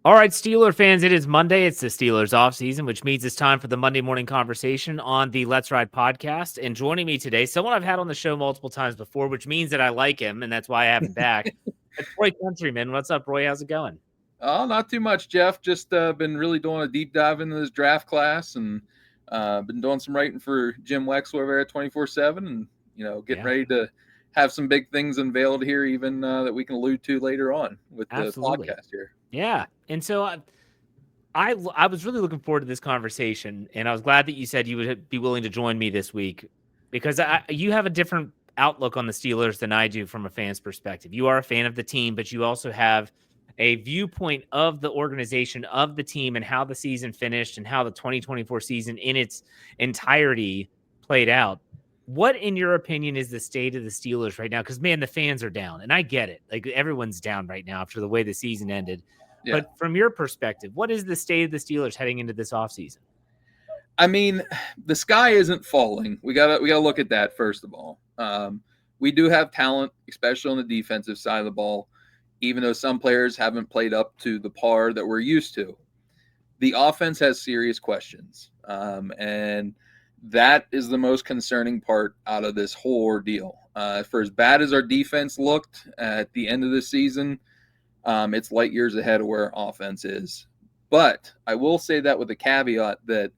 All right, Steeler fans, it is Monday. It's the Steelers offseason, which means it's time for the Monday morning conversation on the Let's Ride podcast. And joining me today, someone I've had on the show multiple times before, which means that I like him, and that's why I have him back. It's Roy Countryman. What's up, Roy? How's it going? Oh, not too much, Jeff. Just been really doing a deep dive into this draft class and been doing some writing for Jim Wexler over at 24/7 and, getting ready to have some big things unveiled here even that we can allude to later on with the podcast here. Yeah. And so I was really looking forward to this conversation, and I was glad that you said you would be willing to join me this week because you have a different outlook on the Steelers than I do from a fan's perspective. You are a fan of the team, but you also have a viewpoint of the organization, of the team, and how the season finished and how the 2024 season in its entirety played out. What, in your opinion, is the state of the Steelers right now? Because, man, the fans are down, and I get it. Like, everyone's down right now after the way the season ended. Yeah. But from your perspective, what is the state of the Steelers heading into this offseason? I mean, the sky isn't falling. We gotta look at that first of all. We do have talent, especially on the defensive side of the ball, even though some players haven't played up to the par that we're used to. The offense has serious questions, and that is the most concerning part out of this whole ordeal. For as bad as our defense looked at the end of the season, it's light years ahead of where our offense is. But I will say that with a caveat that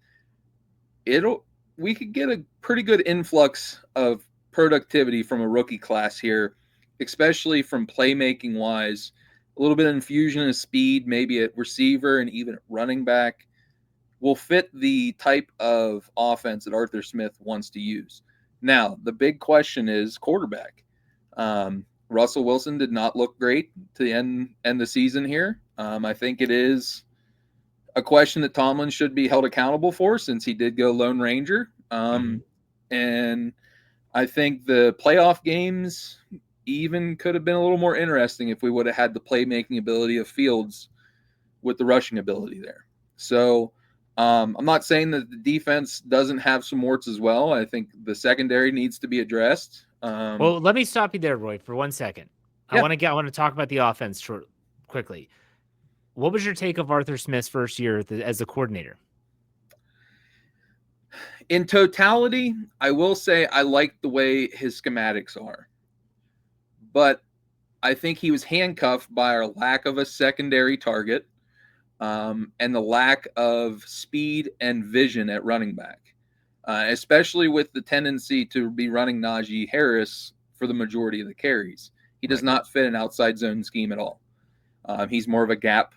we could get a pretty good influx of productivity from a rookie class here, especially from playmaking wise, a little bit of infusion of speed, maybe at receiver and even at running back will fit the type of offense that Arthur Smith wants to use. Now, the big question is quarterback. Russell Wilson did not look great to end the season here. I think it is a question that Tomlin should be held accountable for since he did go Lone Ranger. And I think the playoff games even could have been a little more interesting if we would have had the playmaking ability of Fields with the rushing ability there. So I'm not saying that the defense doesn't have some warts as well. I think the secondary needs to be addressed. Well, let me stop you there, Roy, for 1 second. Yeah. I want to talk about the offense quickly. What was your take of Arthur Smith's first year as the coordinator? In totality, I will say I like the way his schematics are. But I think he was handcuffed by our lack of a secondary target and the lack of speed and vision at running back. Especially with the tendency to be running Najee Harris for the majority of the carries. He does not fit an outside zone scheme at all. He's more of a gap,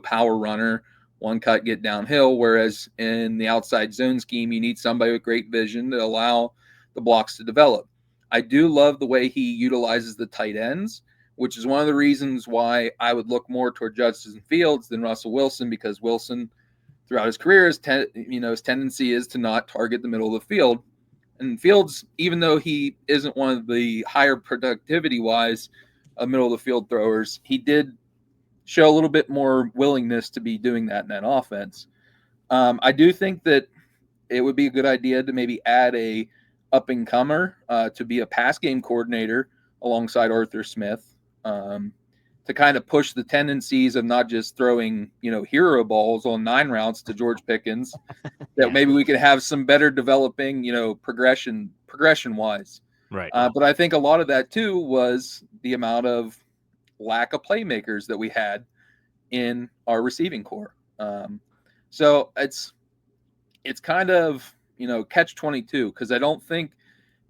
power runner, one cut, get downhill, whereas in the outside zone scheme, you need somebody with great vision to allow the blocks to develop. I do love the way he utilizes the tight ends, which is one of the reasons why I would look more toward Justin Fields than Russell Wilson, because Wilson – throughout his career, his tendency is to not target the middle of the field. And Fields, even though he isn't one of the higher productivity-wise middle of the field throwers, he did show a little bit more willingness to be doing that in that offense. I do think that it would be a good idea to maybe add a up-and-comer to be a pass game coordinator alongside Arthur Smith. To kind of push the tendencies of not just throwing, hero balls on 9 routes to George Pickens, that maybe we could have some better developing, progression wise. Right. But I think a lot of that too was the amount of lack of playmakers that we had in our receiving core. So it's kind of, catch-22, because I don't think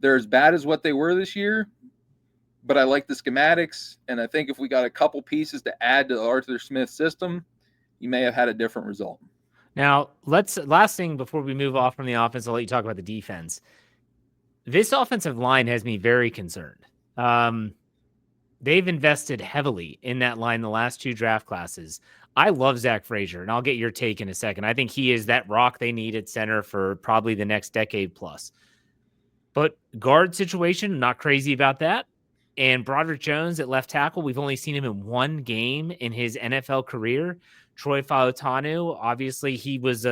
they're as bad as what they were this year. But I like the schematics, and I think if we got a couple pieces to add to the Arthur Smith system, you may have had a different result. Now, last thing before we move off from the offense, I'll let you talk about the defense. This offensive line has me very concerned. They've invested heavily in that line the last 2 draft classes. I love Zach Frazier, and I'll get your take in a second. I think he is that rock they need at center for probably the next decade plus. But guard situation, not crazy about that. And Broderick Jones at left tackle, we've only seen him in 1 game in his NFL career. Troy Fautanu, obviously he was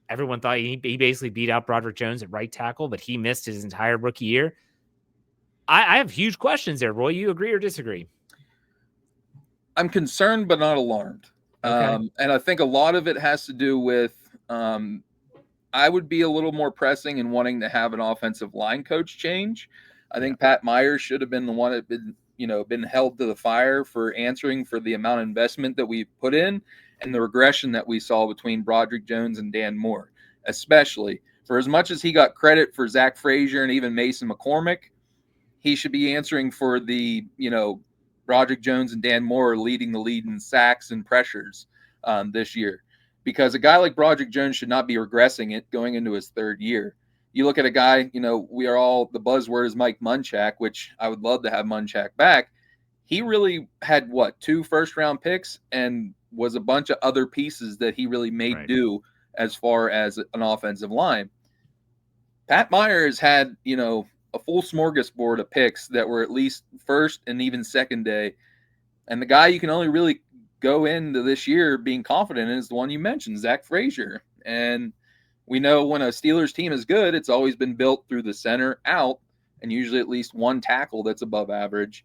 everyone thought he basically beat out Broderick Jones at right tackle, but he missed his entire rookie year. I have huge questions there, Roy. You agree or disagree? I'm concerned but not alarmed. Okay. And I think a lot of it has to do with I would be a little more pressing in wanting to have an offensive line coach change. I think Pat Myers should have been the one that been held to the fire for answering for the amount of investment that we put in and the regression that we saw between Broderick Jones and Dan Moore, especially for as much as he got credit for Zach Frazier and even Mason McCormick, he should be answering for the Broderick Jones and Dan Moore leading the lead in sacks and pressures this year. Because a guy like Broderick Jones should not be regressing it going into his third year. You look at a guy, we are all, the buzzword is Mike Munchak, which I would love to have Munchak back. He really had, 2 first-round picks and was a bunch of other pieces that he really made do as far as an offensive line. Pat Myers had, a full smorgasbord of picks that were at least first and even second day. And the guy you can only really go into this year being confident in is the one you mentioned, Zach Frazier. And we know when a Steelers team is good, it's always been built through the center out and usually at least one tackle that's above average.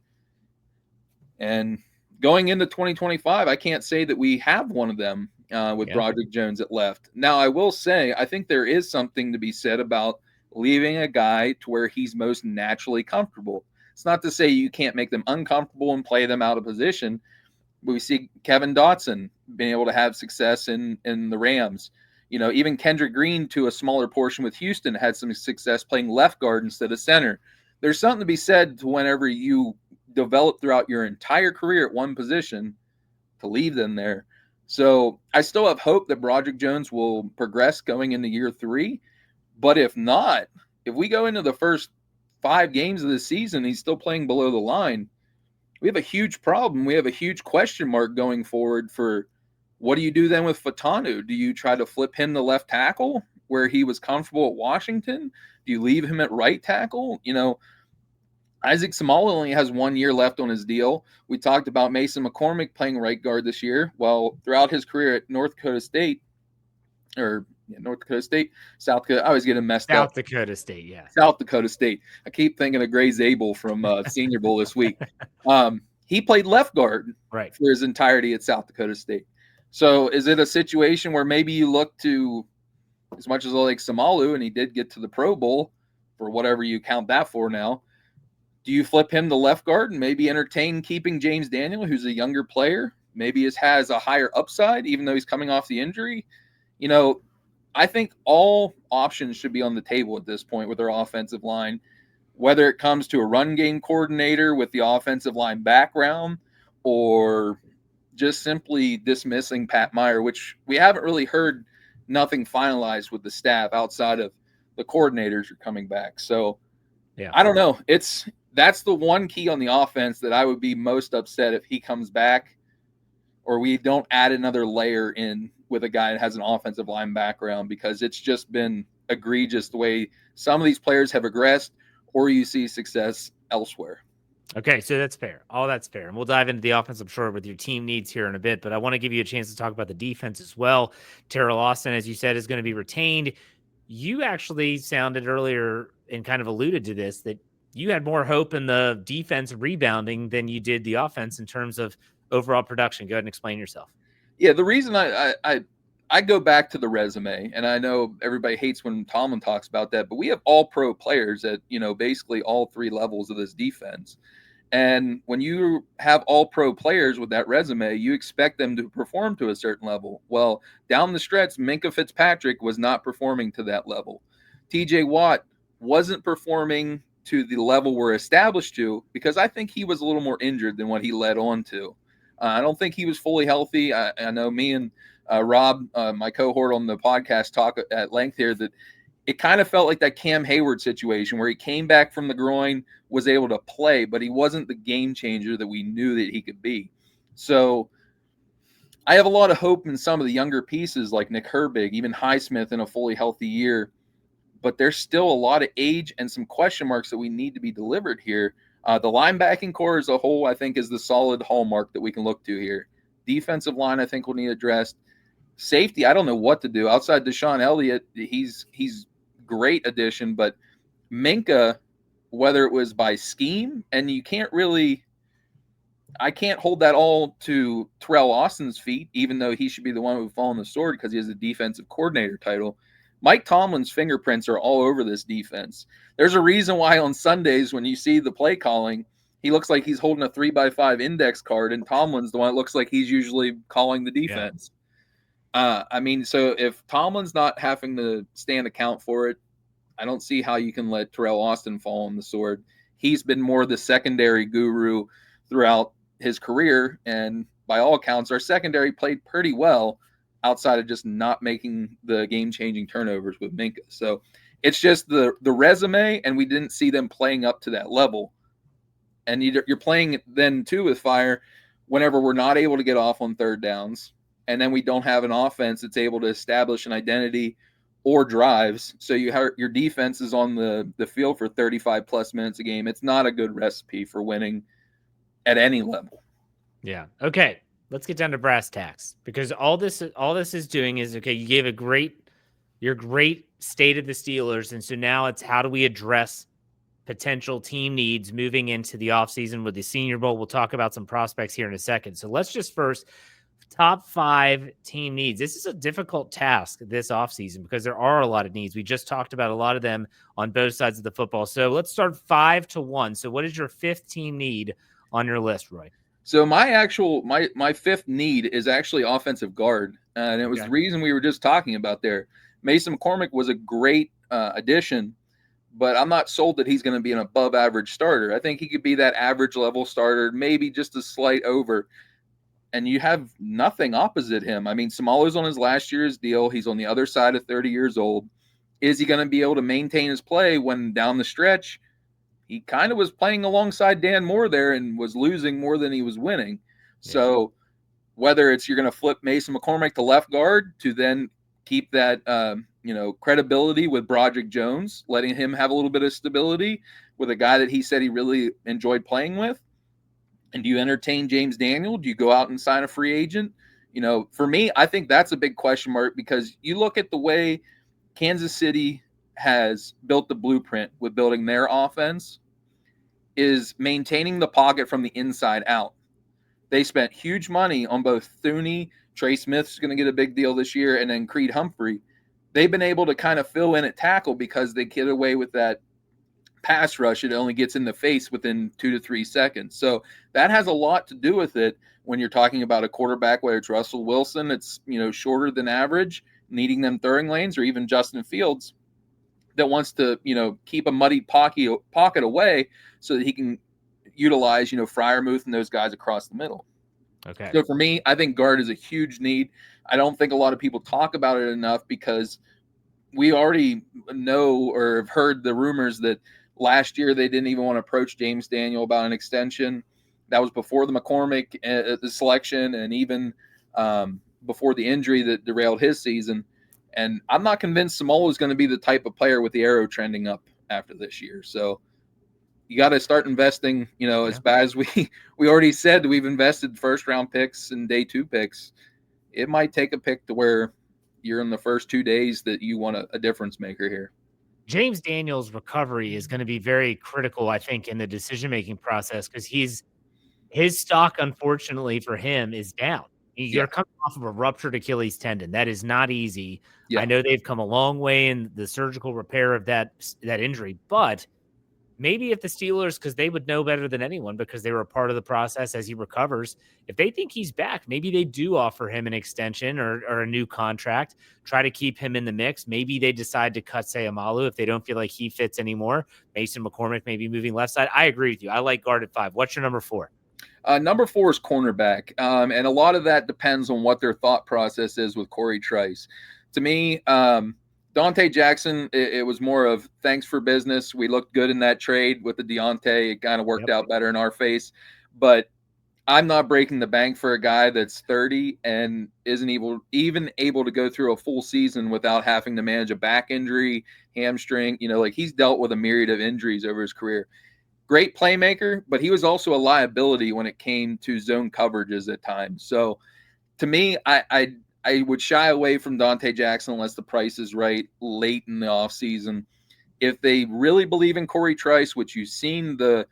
And going into 2025, I can't say that we have one of them with Broderick Jones at left. Now, I will say, I think there is something to be said about leaving a guy to where he's most naturally comfortable. It's not to say you can't make them uncomfortable and play them out of position. But we see Kevin Dotson being able to have success in the Rams. Even Kendrick Green, to a smaller portion with Houston, had some success playing left guard instead of center. There's something to be said to whenever you develop throughout your entire career at one position to leave them there. So I still have hope that Broderick Jones will progress going into year 3. But if not, if we go into the first 5 games of the season, he's still playing below the line, we have a huge problem. We have a huge question mark going forward for what do you do then with Fatanu? Do you try to flip him to left tackle where he was comfortable at Washington? Do you leave him at right tackle? Isaac Samala only has 1 year left on his deal. We talked about Mason McCormick playing right guard this year. Well, throughout his career at South Dakota State, South Dakota. I always get him messed up. South Dakota State, yeah. South Dakota State. I keep thinking of Gray Zabel from Senior Bowl this week. He played left guard for his entirety at South Dakota State. So is it a situation where maybe you look to, as much as I like Samalu, and he did get to the Pro Bowl for whatever you count that for now, do you flip him to left guard and maybe entertain keeping James Daniel, who's a younger player? Maybe has a higher upside, even though he's coming off the injury. I think all options should be on the table at this point with our offensive line, whether it comes to a run game coordinator with the offensive line background or just simply dismissing Pat Meyer, which we haven't really heard nothing finalized with the staff outside of the coordinators are coming back. So I don't know. That's the one key on the offense that I would be most upset if he comes back or we don't add another layer in with a guy that has an offensive line background, because it's just been egregious the way some of these players have regressed or you see success elsewhere. Okay, so that's fair. All that's fair. And we'll dive into the offense, I'm sure, with your team needs here in a bit. But I want to give you a chance to talk about the defense as well. Terrell Austin, as you said, is going to be retained. You actually sounded earlier and kind of alluded to this, that you had more hope in the defense rebounding than you did the offense in terms of overall production. Go ahead and explain yourself. Yeah, the reason I go back to the resume, and I know everybody hates when Tomlin talks about that, but we have all pro players at, basically all 3 levels of this defense. And when you have all pro players with that resume, you expect them to perform to a certain level. Well, down the stretch, Minkah Fitzpatrick was not performing to that level. TJ Watt wasn't performing to the level we're established to, because I think he was a little more injured than what he led on to. I don't think he was fully healthy. I know me and Rob, my cohort on the podcast, talk at length here that it kind of felt like that Cam Hayward situation where he came back from the groin, was able to play, but he wasn't the game changer that we knew that he could be. So I have a lot of hope in some of the younger pieces like Nick Herbig, even Highsmith in a fully healthy year. But there's still a lot of age and some question marks that we need to be delivered here. The linebacking core as a whole, I think, is the solid hallmark that we can look to here. Defensive line, I think, will need addressed. Safety, I don't know what to do. Outside Deshaun Elliott, he's great addition, but Minkah, whether it was by scheme, and you can't really I can't hold that all to Terrell Austin's feet, even though he should be the one who would fall on the sword because he has a defensive coordinator title. Mike Tomlin's fingerprints are all over this defense. There's a reason why on Sundays when you see the play calling, he looks like he's holding a 3x5 index card, and Tomlin's the one that looks like he's usually calling the defense. I mean, so if Tomlin's not having to stand account for it, I don't see how you can let Terrell Austin fall on the sword. He's been more the secondary guru throughout his career, and by all accounts, our secondary played pretty well outside of just not making the game-changing turnovers with Minkah. So it's just the resume, and we didn't see them playing up to that level. And you're playing then, too, with fire whenever we're not able to get off on third downs, and then we don't have an offense that's able to establish an identity or drives. So your defense is on the field for 35-plus minutes a game. It's not a good recipe for winning at any level. Yeah. Okay. Let's get down to brass tacks, because all this is doing is, okay, you gave your great state of the Steelers. And so now it's, how do we address potential team needs moving into the offseason with the Senior Bowl? We'll talk about some prospects here in a second. So let's just first, top 5 team needs. This is a difficult task this offseason because there are a lot of needs. We just talked about a lot of them on both sides of the football. So let's start 5 to 1. So what is your 5th team need on your list, Roy? So my 5th need is actually offensive guard. And it was the reason we were just talking about there. Mason McCormick was a great addition, but I'm not sold that he's going to be an above average starter. I think he could be that average level starter, maybe just a slight over. And you have nothing opposite him. I mean, Samalo's on his last year's deal. He's on the other side of 30 years old. Is he going to be able to maintain his play when down the stretch he kind of was playing alongside Dan Moore there and was losing more than he was winning? Yeah. So whether it's you're going to flip Mason McCormick to left guard to then keep that credibility with Broderick Jones, letting him have a little bit of stability with a guy that he said he really enjoyed playing with. And do you entertain James Daniel? Do you go out and sign a free agent? For me, I think that's a big question mark, because you look at the way Kansas City has built the blueprint with building their offense is maintaining the pocket from the inside out. They spent huge money on both Thuney, Trey Smith's going to get a big deal this year, and then Creed Humphrey. They've been able to kind of fill in at tackle because they get away with that pass rush. It only gets in the face within 2 to 3 seconds. So that has a lot to do with it when you're talking about a quarterback, whether it's Russell Wilson, it's shorter than average, needing them throwing lanes, or even Justin Fields that wants to keep a muddy pocket away so that he can utilize Freiermuth and those guys across the middle. Okay. So for me, I think guard is a huge need. I don't think a lot of people talk about it enough, because we already know or have heard the rumors that last year they didn't even want to approach James Daniel about an extension. That was before the McCormick the selection, and even before the injury that derailed his season. And I'm not convinced Samolo is going to be the type of player with the arrow trending up after this year. So you got to start investing, as bad as we already said, we've invested first-round picks and day 2 picks. It might take a pick to where you're in the first 2 days that you want a difference maker here. James Daniels' recovery is going to be very critical, I think, in the decision-making process, because his stock, unfortunately for him, is down. You're coming off of a ruptured Achilles tendon. That is not easy. Yeah. I know they've come a long way in the surgical repair of that injury, but maybe if the Steelers, because they would know better than anyone because they were a part of the process as he recovers, if they think he's back, maybe they do offer him an extension or a new contract, try to keep him in the mix. Maybe they decide to cut Sayamalu if they don't feel like he fits anymore. Mason McCormick maybe moving left side. I agree with you. I like guard at 5. What's your number 4? Number 4 is cornerback. And a lot of that depends on what their thought process is with Corey Trice. To me, Dante Jackson, it was more of thanks for business. We looked good in that trade with the Deontay. It kind of worked out better in our face. But I'm not breaking the bank for a guy that's 30 and isn't even able to go through a full season without having to manage a back injury, hamstring. He's dealt with a myriad of injuries over his career. Great playmaker, but he was also a liability when it came to zone coverages at times. So to me, I would shy away from Dante Jackson unless the price is right late in the offseason. If they really believe in Corey Trice, which you've seen the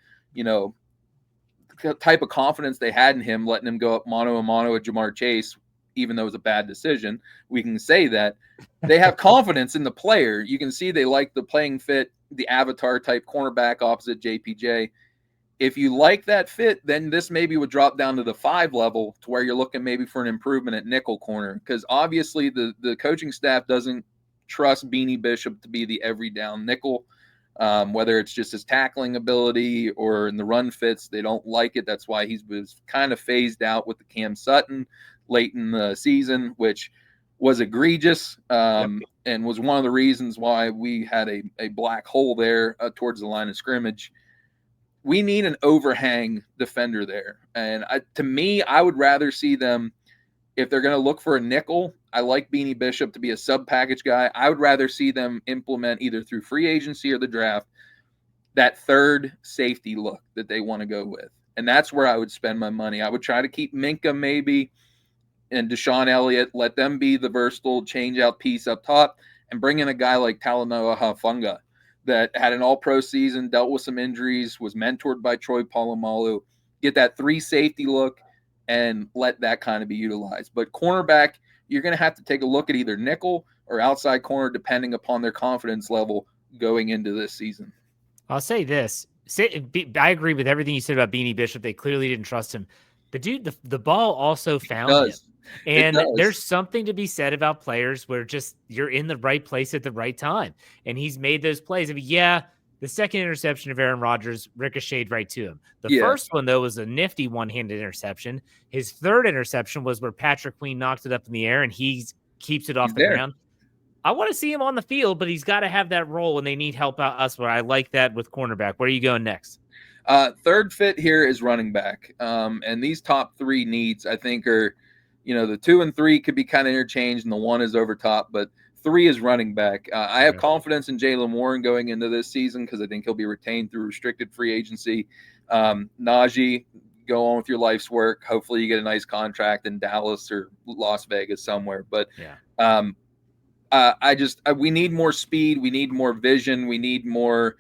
type of confidence they had in him, letting him go up mano a mano with Jamar Chase, even though it was a bad decision. We can say that they have confidence in the player. You can see they like the playing fit, the avatar type cornerback opposite JPJ. If you like that fit, then this maybe would drop down to the 5 level to where you're looking maybe for an improvement at nickel corner, because obviously the coaching staff doesn't trust Beanie Bishop to be the every down nickel. Whether it's just his tackling ability or in the run fits, they don't like it. That's why he was kind of phased out with the Cam Sutton late in the season, which was egregious and was one of the reasons why we had a black hole there towards the line of scrimmage. We need an overhang defender there. And to me, I would rather see them, if they're going to look for a nickel, I like Beanie Bishop to be a sub-package guy. I would rather see them implement either through free agency or the draft that third safety look that they want to go with. And that's where I would spend my money. I would try to keep Minka maybe and Deshaun Elliott, let them be the versatile change-out piece up top, and bring in a guy like Talanoa Hufanga that had an all-pro season, dealt with some injuries, was mentored by Troy Polamalu. Get that 3 safety look and let that kind of be utilized. But cornerback, you're going to have to take a look at either nickel or outside corner depending upon their confidence level going into this season. I'll say this. I agree with everything you said about Beanie Bishop. They clearly didn't trust him. The dude, the ball also found him. And there's something to be said about players where just you're in the right place at the right time. And he's made those plays. I mean, yeah, the second interception of Aaron Rodgers ricocheted right to him. The first one, though, was a nifty one-handed interception. His third interception was where Patrick Queen knocked it up in the air and he keeps it off the ground. I want to see him on the field, but he's got to have that role when they need help out us. Where I like that with cornerback. Where are you going next? Third fit here is running back. And these top 3 needs, I think, are – the 2 and 3 could be kind of interchanged, and the 1 is over top, but 3 is running back. I have confidence in Jaylen Warren going into this season because I think he'll be retained through restricted free agency. Najee, go on with your life's work. Hopefully you get a nice contract in Dallas or Las Vegas somewhere. But we need more speed. We need more vision. We need more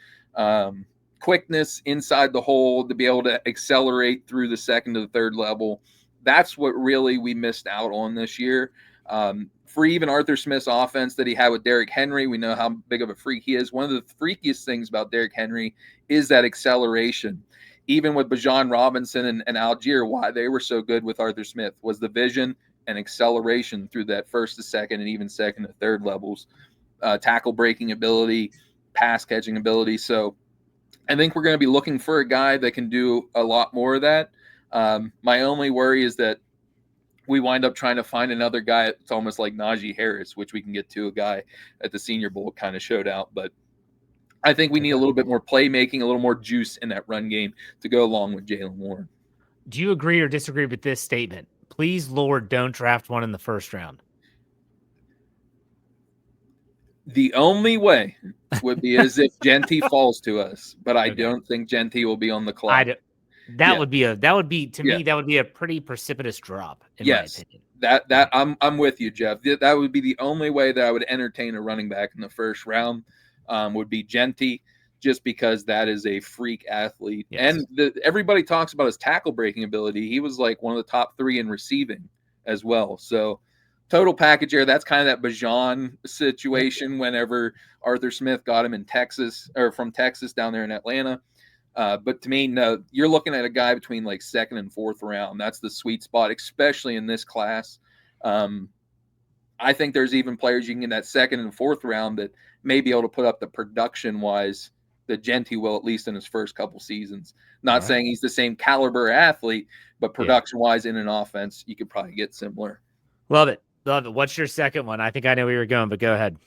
quickness inside the hole to be able to accelerate through the second to the third level. That's what really we missed out on this year. For even Arthur Smith's offense that he had with Derrick Henry, we know how big of a freak he is. One of the freakiest things about Derrick Henry is that acceleration. Even with Bijan Robinson and Algier, why they were so good with Arthur Smith was the vision and acceleration through that first to second and even second to third levels. Tackle breaking ability, pass catching ability. So I think we're going to be looking for a guy that can do a lot more of that. My only worry is that we wind up trying to find another guy. It's almost like Najee Harris, which we can get to, a guy at the Senior Bowl kind of showed out. But I think we need a little bit more playmaking, a little more juice in that run game to go along with Jaylen Warren. Do you agree or disagree with this statement? Please, Lord, don't draft one in the first round. The only way would be as if Genty falls to us, but I don't think Genty will be on the clock. That would be a pretty precipitous drop. In my opinion. That I'm with you, Jeff. That would be the only way that I would entertain a running back in the first round. Would be Genty, just because that is a freak athlete, and everybody talks about his tackle breaking ability. He was like one of the top 3 in receiving as well. So total package here. That's kind of that Bijan situation. Whenever Arthur Smith got him in Texas, or from Texas down there in Atlanta. But to me, no, you're looking at a guy between like 2nd and 4th round. That's the sweet spot, especially in this class. I think there's even players you can get in that 2nd and 4th round that may be able to put up the production-wise that Genty will, at least in his first couple seasons. Not saying he's the same caliber athlete, but production-wise in an offense, you could probably get similar. Love it. What's your second one? I think I know where you're going, but go ahead.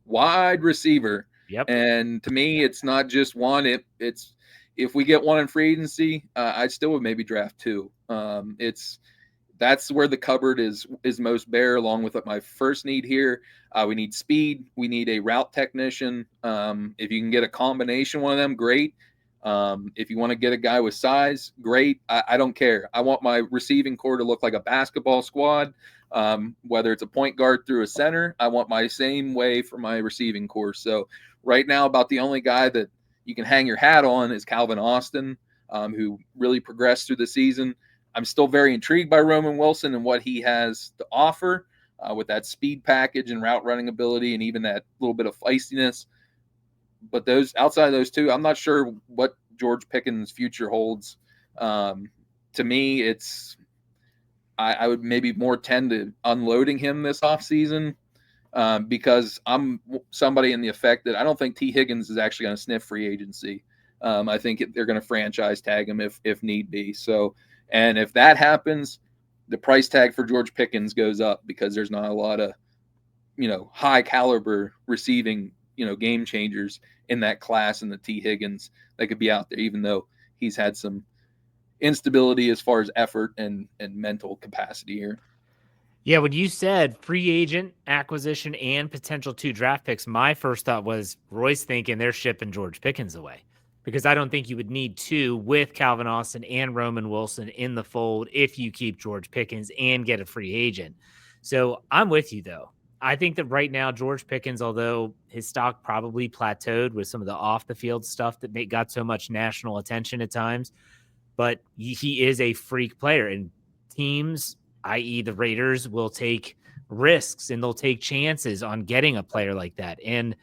Wide receiver. Yep. And to me, it's not just one. It's if we get one in free agency, I still would maybe draft 2. That's where the cupboard is most bare, along with my first need here. We need speed. We need a route technician. If you can get a combination, one of them, great. If you want to get a guy with size, great. I don't care. I want my receiving core to look like a basketball squad, whether it's a point guard through a center. I want my same way for my receiving core. So right now, about the only guy that you can hang your hat on is Calvin Austin. who really progressed through the season. I'm still very intrigued by Roman Wilson and what he has to offer with that speed package and route running ability and even that little bit of feistiness. But those outside of those two, I'm not sure what George Pickens' future holds. To me, I would maybe more tend to unloading him this offseason because I'm somebody in the effect that I don't think T. Higgins is actually going to sniff free agency. I think they're going to franchise tag him if need be. So, and if that happens, the price tag for George Pickens goes up because there's not a lot of, high caliber receiving, game changers in that class and the T. Higgins that could be out there, even though he's had some instability as far as effort and mental capacity here. Yeah, when you said free agent acquisition and potential 2 draft picks, my first thought was Roy's thinking they're shipping George Pickens away because I don't think you would need 2 with Calvin Austin and Roman Wilson in the fold if you keep George Pickens and get a free agent. So I'm with you, though. I think that right now, George Pickens, although his stock probably plateaued with some of the off the field stuff that got so much national attention at times, but he is a freak player, and teams, i.e. the Raiders, will take risks and they'll take chances on getting a player like that. And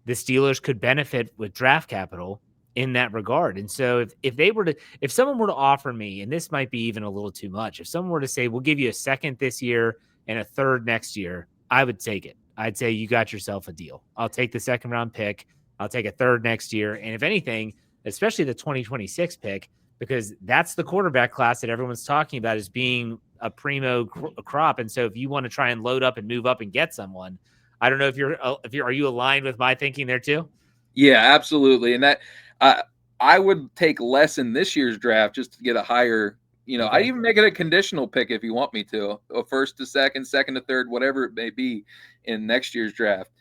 the Steelers could benefit with draft capital in that regard. And so if someone were to offer me, and this might be even a little too much, if someone were to say, we'll give you a second this year and a third next year, I would take it. I'd say you got yourself a deal. I'll take the second round pick. I'll take a third next year. And if anything, especially the 2026 pick, because that's the quarterback class that everyone's talking about as being a primo crop. And so if you want to try and load up and move up and get someone, I don't know are you aligned with my thinking there too? Yeah, absolutely. And that I would take less in this year's draft just to get a higher, Okay. I'd even make it a conditional pick if you want me to, a first to second, second to third, whatever it may be in next year's draft.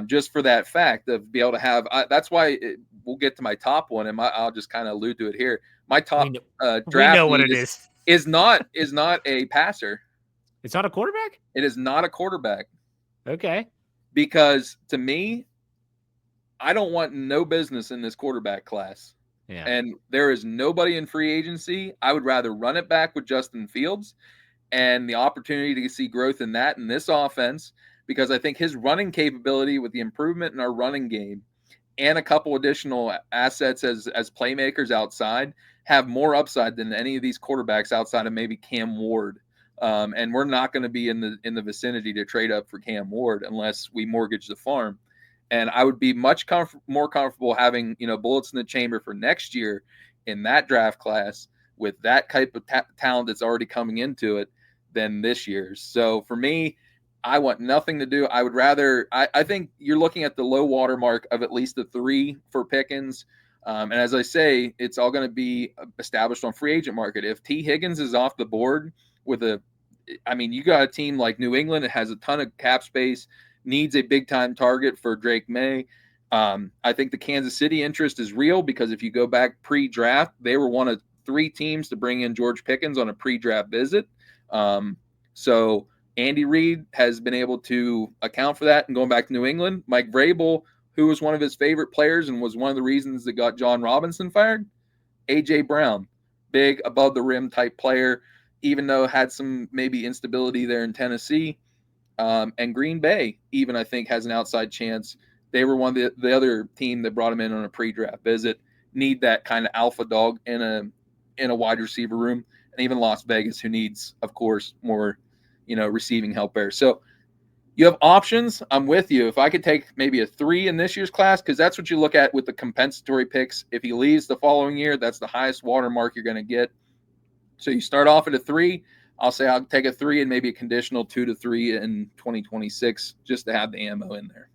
Just for that fact of be able to have, that's why we'll get to my top one, and I'll just kind of allude to it here. My top draft we know what it is not a passer. It's not a quarterback? It is not a quarterback. Okay. Because to me, I don't want no business in this quarterback class. Yeah. And there is nobody in free agency. I would rather run it back with Justin Fields and the opportunity to see growth in that in this offense, because I think his running capability with the improvement in our running game and a couple additional assets as playmakers outside have more upside than any of these quarterbacks outside of maybe Cam Ward. And we're not going to be in the vicinity to trade up for Cam Ward unless we mortgage the farm. And I would be much more comfortable having, bullets in the chamber for next year in that draft class with that type of talent that's already coming into it than this year's. So for me, I want nothing to do. I would rather – I think you're looking at the low water mark of at least a 3 for Pickens. And as I say, it's all going to be established on free agent market. If T. Higgins is off the board with you got a team like New England that has a ton of cap space, needs a big-time target for Drake May. I think the Kansas City interest is real because if you go back pre-draft, they were one of 3 teams to bring in George Pickens on a pre-draft visit. So Andy Reid has been able to account for that. And going back to New England, Mike Vrabel, who was one of his favorite players and was one of the reasons that got John Robinson fired, A.J. Brown, big above-the-rim type player, even though had some maybe instability there in Tennessee. And Green Bay, even I think, has an outside chance. They were one of the other team that brought him in on a pre-draft visit. Need that kind of alpha dog in a wide receiver room, and even Las Vegas, who needs, of course, more, receiving help there. So you have options. I'm with you. If I could take maybe a 3 in this year's class, because that's what you look at with the compensatory picks. If he leaves the following year, that's the highest watermark you're going to get. So you start off at a 3. I'll say I'll take a 3 and maybe a conditional 2 to 3 in 2026 just to have the ammo in there.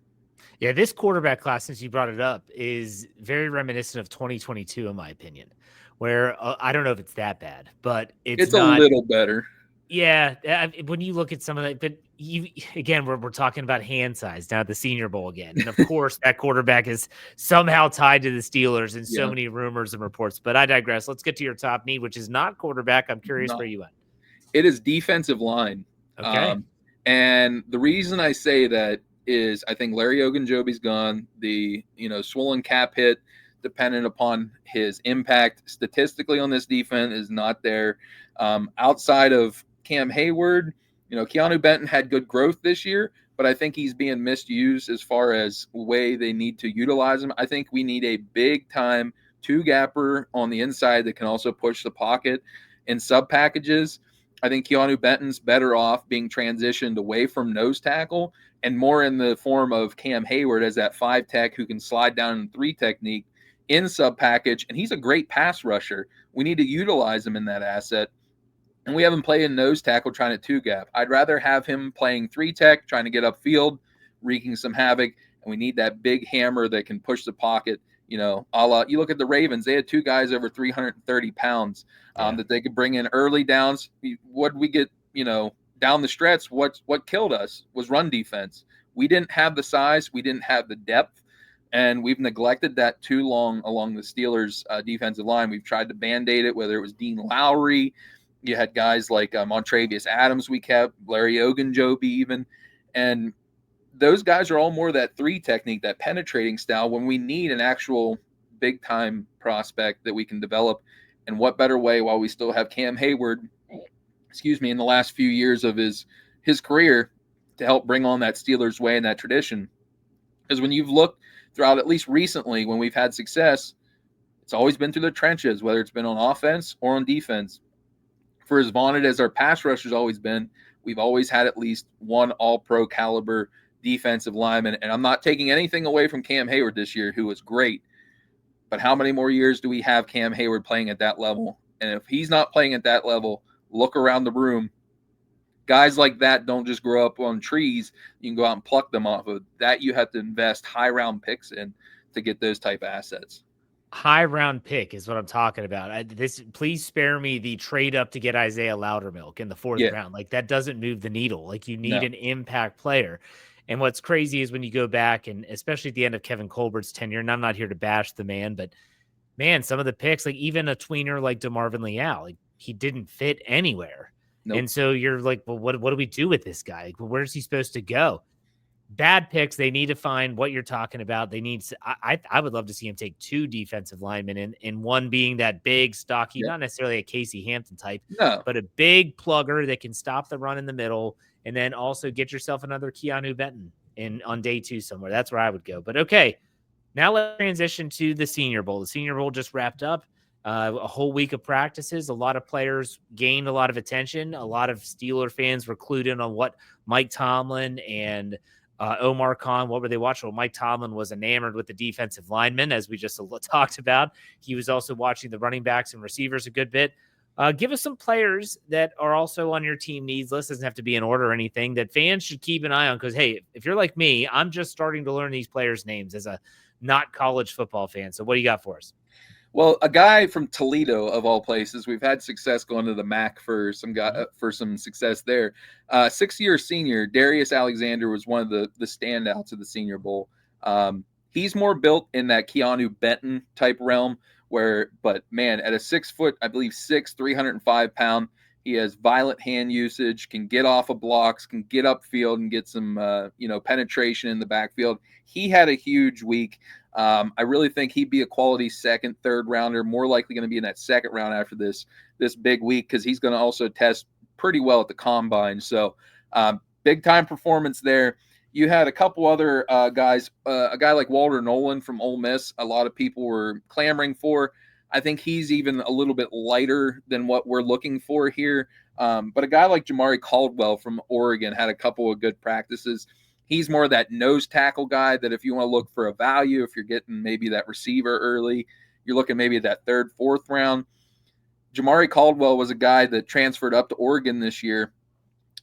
Yeah, this quarterback class, since you brought it up, is very reminiscent of 2022, in my opinion, where I don't know if it's that bad, but it's not, a little better. Yeah, when you look at some of that, but we're talking about hand size down at the Senior Bowl again. And of course, that quarterback is somehow tied to the Steelers and so many rumors and reports. But I digress. Let's get to your top need, which is not quarterback. I'm curious where you went. It is defensive line. Okay. And the reason I say that is I think Larry Ogunjobi's gone. The swollen cap hit dependent upon his impact statistically on this defense is not there. Outside of Cam Hayward, Keanu Benton had good growth this year, but I think he's being misused as far as way they need to utilize him. I think we need a big time two-gapper on the inside that can also push the pocket in sub packages. I think Keanu Benton's better off being transitioned away from nose tackle and more in the form of Cam Hayward as that 5 tech who can slide down in 3 technique in sub package. And he's a great pass rusher. We need to utilize him in that asset. And we have him playing nose tackle trying to 2-gap. I'd rather have him playing 3 tech, trying to get upfield, wreaking some havoc. And we need that big hammer that can push the pocket. You look at the Ravens, they had 2 guys over 330 pounds that they could bring in early downs. What did we get, down the stretch? What killed us was run defense. We didn't have the size. We didn't have the depth. And we've neglected that too long along the Steelers' defensive line. We've tried to Band-Aid it, whether it was Dean Lowry. You had guys like Montravius Adams we kept, Larry Ogunjobi even. And those guys are all more that 3 technique, that penetrating style when we need an actual big-time prospect that we can develop. And what better way while we still have Cam Hayward, in the last few years of his career to help bring on that Steelers way and that tradition. Because when you've looked throughout, at least recently, when we've had success, it's always been through the trenches, whether it's been on offense or on defense. For as vaunted as our pass rush has always been, we've always had at least one all-pro caliber defensive lineman. And I'm not taking anything away from Cam Hayward this year, who was great. But how many more years do we have Cam Hayward playing at that level? And if he's not playing at that level, look around the room. Guys like that don't just grow up on trees. You can go out and pluck them off of that. You have to invest high round picks in to get those type of assets. High round pick is what I'm talking about. Please spare me the trade up to get Isaiah Loudermilk in the 4th round. Like, that doesn't move the needle. Like, you need an impact player. And what's crazy is when you go back, and especially at the end of Kevin Colbert's tenure, and I'm not here to bash the man, but man, some of the picks, like even a tweener like DeMarvin Leal, like he didn't fit anywhere. Nope. And so you're like, well, what do we do with this guy? Like, well, where's he supposed to go? Bad picks. They need to find what you're talking about. They need to, I would love to see him take 2 defensive linemen, and one being that big, stocky, not necessarily a Casey Hampton type, but a big plugger that can stop the run in the middle, and then also get yourself another Keanu Benton on day 2 somewhere. That's where I would go. But okay, now let's transition to the Senior Bowl. The Senior Bowl just wrapped up. A whole week of practices. A lot of players gained a lot of attention. A lot of Steeler fans were clued in on what Mike Tomlin and Omar Khan, what were they watching? Well, Mike Tomlin was enamored with the defensive linemen, as we just talked about. He was also watching the running backs and receivers a good bit. Give us some players that are also on your team needs list. Doesn't have to be in order or anything that fans should keep an eye on. Because, hey, if you're like me, I'm just starting to learn these players' names as a not college football fan. So what do you got for us? Well, a guy from Toledo, of all places, we've had success going to the MAC for some success there. 6-year senior, Darius Alexander was one of the standouts of the Senior Bowl. He's more built in that Keanu Benton type realm, but man, at a 6 foot, I believe 305 pound, he has violent hand usage, can get off of blocks, can get upfield and get some penetration in the backfield. He had a huge week. I really think he'd be a quality 2nd, 3rd rounder, more likely going to be in that 2nd round after this big week, because he's going to also test pretty well at the combine. So big time performance there. You had a couple other guys, a guy like Walter Nolan from Ole Miss. A lot of people were clamoring for. I think he's even a little bit lighter than what we're looking for here. But a guy like Jamari Caldwell from Oregon had a couple of good practices. He's more of that nose tackle guy that if you want to look for a value, if you're getting maybe that receiver early, you're looking maybe at that 3rd, 4th round. Jamari Caldwell was a guy that transferred up to Oregon this year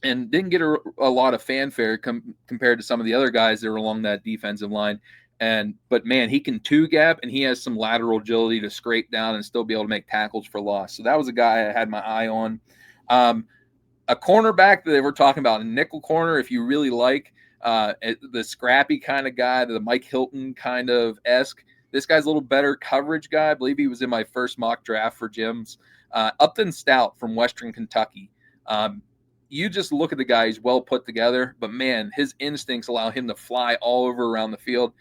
and didn't get a lot of fanfare compared to some of the other guys that are along that defensive line. But man, he can 2-gap, and he has some lateral agility to scrape down and still be able to make tackles for loss. So that was a guy I had my eye on. A cornerback that they were talking about, a nickel corner, if you really like, the scrappy kind of guy, the Mike Hilton kind of esque. This guy's a little better coverage guy. I believe he was in my first mock draft for Jim's. Upton Stout from Western Kentucky. You just look at the guy, he's well put together, but man, his instincts allow him to fly all over around the field.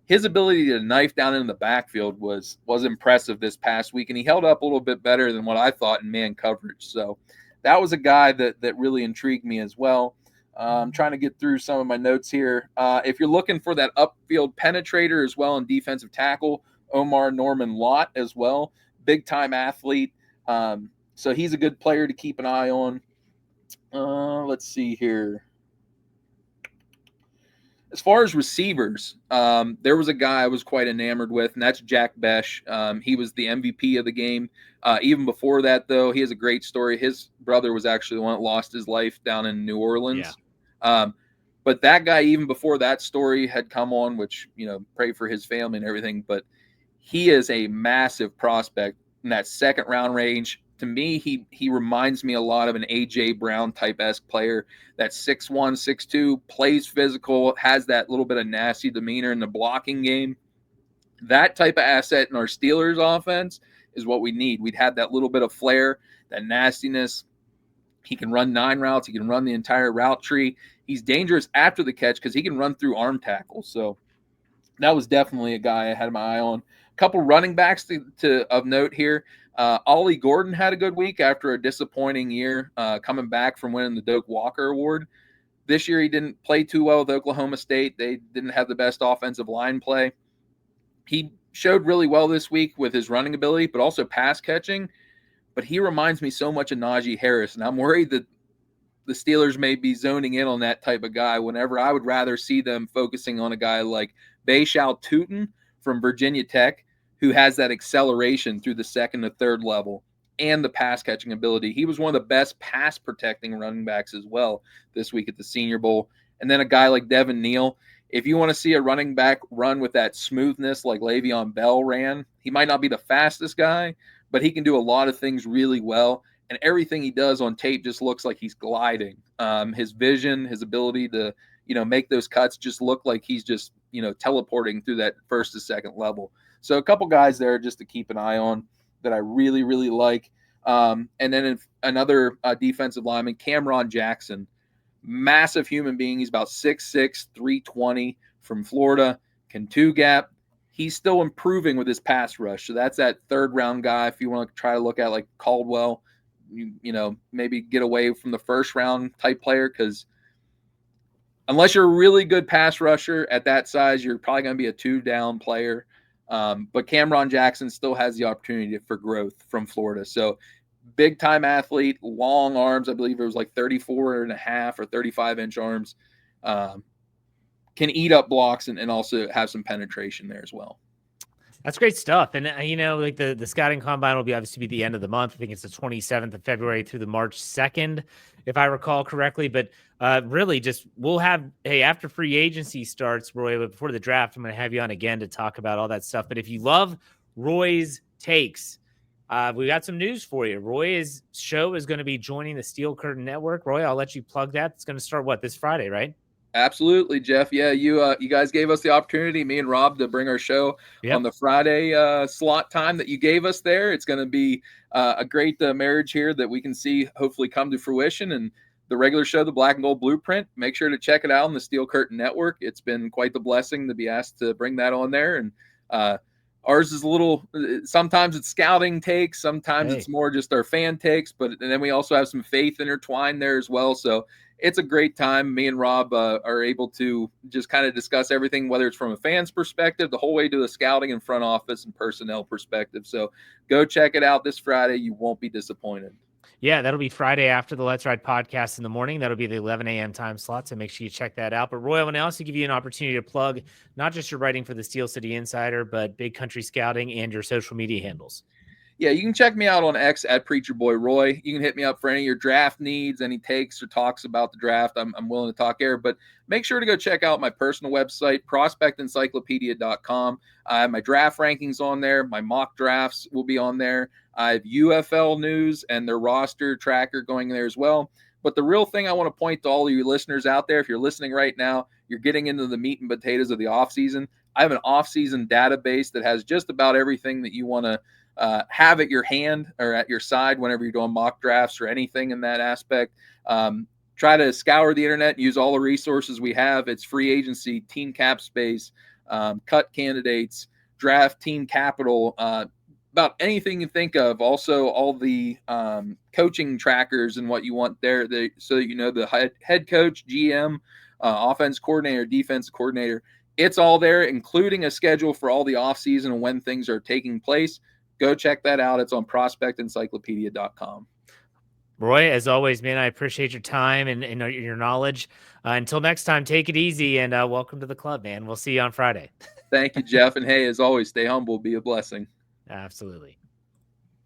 his ability to knife down in the backfield was impressive this past week, and he held up a little bit better than what I thought in man coverage. So that was a guy that really intrigued me as well. I'm trying to get through some of my notes here. If you're looking for that upfield penetrator as well in defensive tackle, Omar Norman Lott as well, big-time athlete. So he's a good player to keep an eye on. Let's see here. As far as receivers, there was a guy I was quite enamored with, and that's Jack Besh. He was the MVP of the game. Even before that, though, he has a great story. His brother was actually the one that lost his life down in New Orleans. Yeah. But that guy, even before that story had come on, which, pray for his family and everything, but he is a massive prospect in that second round range. To me, he reminds me a lot of an A.J. Brown type-esque player. That's 6'1", 6'2", plays physical, has that little bit of nasty demeanor in the blocking game. That type of asset in our Steelers offense is what we need. We'd have that little bit of flair, that nastiness. He can run 9 routes. He can run the entire route tree. He's dangerous after the catch because he can run through arm tackles. So that was definitely a guy I had my eye on. A couple running backs of note here. Ollie Gordon had a good week after a disappointing year, coming back from winning the Doak Walker Award. This year he didn't play too well with Oklahoma State. They didn't have the best offensive line play. He showed really well this week with his running ability, but also pass catching. But he reminds me so much of Najee Harris, and I'm worried that the Steelers may be zoning in on that type of guy whenever I would rather see them focusing on a guy like Baishal Tootin from Virginia Tech, who has that acceleration through the second to third level and the pass catching ability. He was one of the best pass protecting running backs as well this week at the Senior Bowl. And then a guy like Devin Neal. If you want to see a running back run with that smoothness like Le'Veon Bell ran, he might not be the fastest guy, but he can do a lot of things really well. And everything he does on tape just looks like he's gliding. His vision, his ability to, make those cuts just look like he's just, teleporting through that first to second level. So a couple guys there just to keep an eye on that I really, really like. And then another defensive lineman, Cameron Jackson, massive human being. He's about 6'6", 320 from Florida, can two-gap. He's still improving with his pass rush. So that's that third-round guy if you want to try to look at like Caldwell, maybe get away from the first-round type player because unless you're a really good pass rusher at that size, you're probably going to be a two-down player. But Cameron Jackson still has the opportunity for growth from Florida. So big-time athlete, long arms. I believe it was like 34 and a half or 35-inch arms. Can eat up blocks and also have some penetration there as well. That's great stuff. And, like the scouting combine will obviously be the end of the month. I think it's the 27th of February through the March 2nd, if I recall correctly. But really we'll have, after free agency starts, Roy, but before the draft, I'm going to have you on again to talk about all that stuff. But if you love Roy's takes, we got some news for you. Roy's show is going to be joining the Steel Curtain Network. Roy, I'll let you plug that. It's going to start this Friday, right? Absolutely, Jeff. Yeah, you guys gave us the opportunity, me and Rob, to bring our show on the Friday slot time that you gave us there. It's going to be a great marriage here that we can see hopefully come to fruition. And the regular show, the Black and Gold Blueprint, make sure to check it out on the Steel Curtain Network. It's been quite the blessing to be asked to bring that on there. And ours is a little, sometimes it's scouting takes, sometimes it's more just our fan takes, but then we also have some faith intertwined there as well. So it's a great time. Me and Rob are able to just kind of discuss everything, whether it's from a fan's perspective, the whole way to the scouting and front office and personnel perspective. So go check it out this Friday. You won't be disappointed. Yeah, that'll be Friday after the Let's Ride podcast in the morning. That'll be the 11 a.m. time slot, so make sure you check that out. But Roy, I want to also give you an opportunity to plug not just your writing for the Steel City Insider, but Big Country Scouting and your social media handles. Yeah, you can check me out on X at Preacher Boy Roy. You can hit me up for any of your draft needs, any takes or talks about the draft. I'm willing to talk air, but make sure to go check out my personal website, prospectencyclopedia.com. I have my draft rankings on there. My mock drafts will be on there. I have UFL news and their roster tracker going there as well. But the real thing I want to point to all of you listeners out there, if you're listening right now, you're getting into the meat and potatoes of the offseason. I have an offseason database that has just about everything that you want to have at your hand or at your side whenever you're doing mock drafts or anything in that aspect. Try to scour the internet and use all the resources we have. It's free agency, team cap space, cut candidates, draft team capital, about anything you think of. Also, all the coaching trackers and what you want there, so that you know the head coach, GM, offense coordinator, defense coordinator. It's all there, including a schedule for all the offseason and when things are taking place. Go check that out. It's on prospectencyclopedia.com. Roy, as always, man, I appreciate your time and your knowledge. Until next time, take it easy and welcome to the club, man. We'll see you on Friday. Thank you, Jeff. And hey, as always, stay humble, be a blessing. Absolutely.